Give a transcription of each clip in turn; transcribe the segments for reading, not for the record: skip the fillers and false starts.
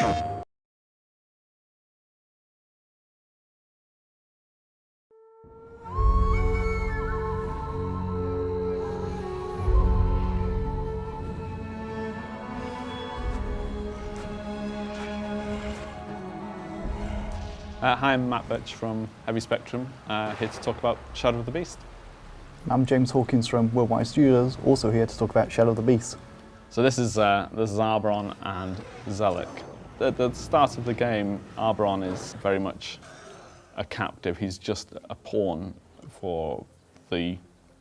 Hi, I'm Matt Birch from Heavy Spectrum, here to talk about Shadow of the Beast. I'm James Hawkins from Worldwide Studios, also here to talk about Shadow of the Beast. So this is Arboron and Zelik. At the start of the game, Arboron is very much a captive. He's just a pawn for the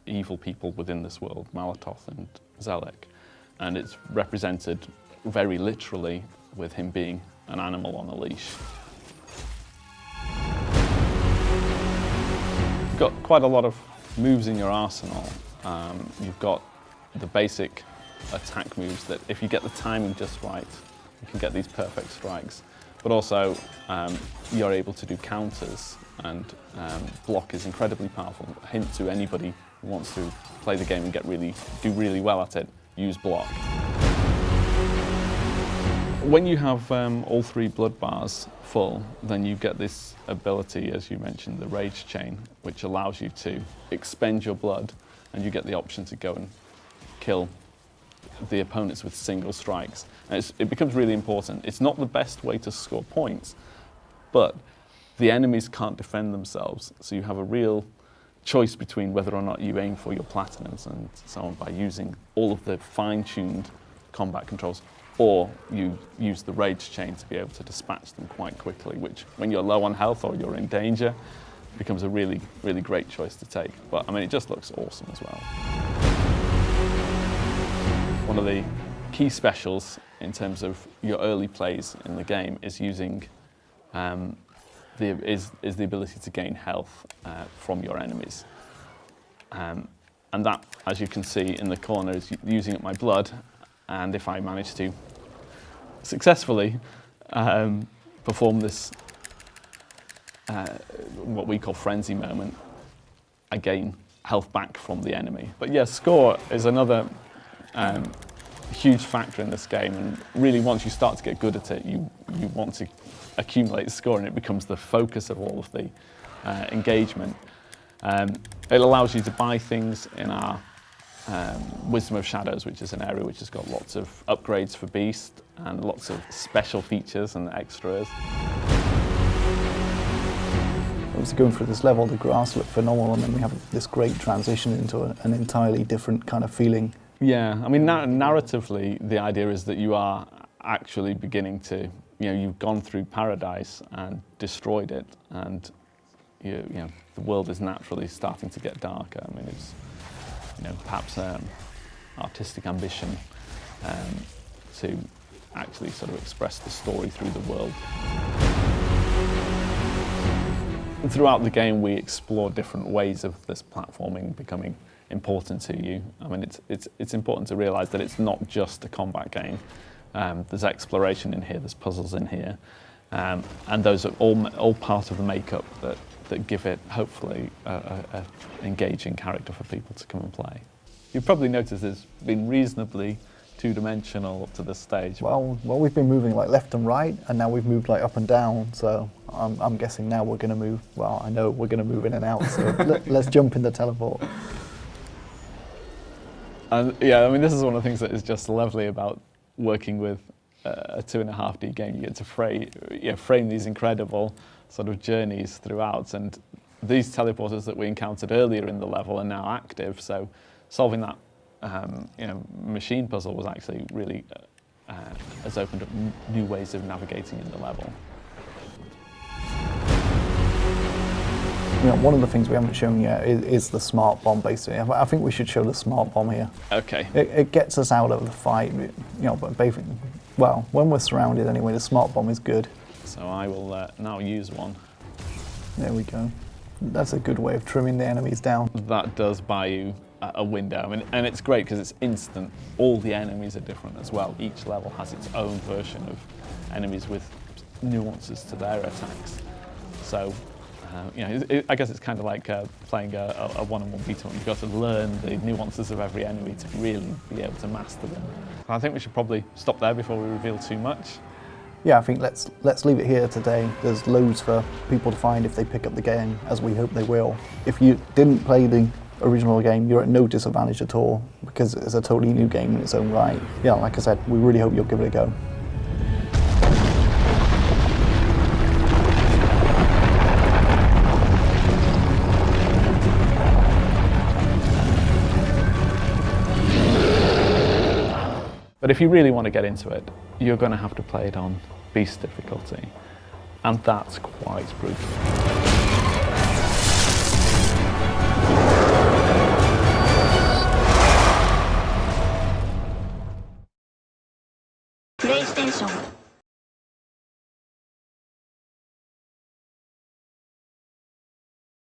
evil people within this world, Malatoth and Zelik. And it's represented very literally with him being an animal on a leash. You've got quite a lot of moves in your arsenal. You've got the basic attack moves that if you get the timing just right, you can get these perfect strikes. But also, you're able to do counters, and block is incredibly powerful. A hint to anybody who wants to play the game and do really well at it, use block. When you have all three blood bars full, then you get this ability, as you mentioned, the Rage Chain, which allows you to expend your blood, and you get the option to go and kill the opponents with single strikes. And it becomes really important. It's not the best way to score points, but the enemies can't defend themselves, so you have a real choice between whether or not you aim for your platinums and so on by using all of the fine-tuned combat controls, or you use the Rage Chain to be able to dispatch them quite quickly, which, when you're low on health or you're in danger, becomes a really, really great choice to take. But, I mean, it just looks awesome as well. One of the key specials in terms of your early plays in the game is using the ability to gain health from your enemies. And that, as you can see in the corner, is using up my blood. And if I manage to successfully perform this, what we call frenzy moment, I gain health back from the enemy. But yeah, score is another huge factor in this game, and really once you start to get good at it, you want to accumulate score, and it becomes the focus of all of the engagement. It allows you to buy things in our Wisdom of Shadows, which is an area which has got lots of upgrades for Beast and lots of special features and extras. Obviously, going through this level, the grass looked phenomenal, and then we have this great transition into an entirely different kind of feeling. Yeah, I mean, narratively, the idea is that you are actually beginning to, you've gone through paradise and destroyed it, and the world is naturally starting to get darker. I mean, it's perhaps artistic ambition to actually sort of express the story through the world. And throughout the game, we explore different ways of this platforming becoming important to you. I mean, it's important to realise that it's not just a combat game. There's exploration in here, there's puzzles in here, and those are all part of the makeup that give it, hopefully, a engaging character for people to come and play. You've probably noticed it's been reasonably two-dimensional up to this stage. Well, we've been moving like left and right, and now we've moved like up and down, so I'm guessing now we're going to move, well, I know we're going to move in and out, so let's jump in the teleport. And yeah, I mean, this is one of the things that is just lovely about working with a 2.5D game. You get to frame these incredible sort of journeys throughout, and these teleporters that we encountered earlier in the level are now active, so solving that machine puzzle was actually really has opened up new ways of navigating in the level. One of the things we haven't shown yet is the smart bomb, basically. I think we should show the smart bomb here. Okay. It gets us out of the fight, but basically, well, when we're surrounded anyway, the smart bomb is good. So I will now use one. There we go. That's a good way of trimming the enemies down. That does buy you a window, I mean, and it's great because it's instant. All the enemies are different as well. Each level has its own version of enemies with nuances to their attacks. So, I guess it's kind of like playing a one-on-one beat-em-up. You've got to learn the nuances of every enemy to really be able to master them. I think we should probably stop there before we reveal too much. Yeah, I think let's leave it here today. There's loads for people to find if they pick up the game, as we hope they will. If you didn't play the original game, you're at no disadvantage at all, because it's a totally new game in its own right. Yeah, like I said, we really hope you'll give it a go. But if you really want to get into it, you're going to have to play it on Beast difficulty, and that's quite brutal.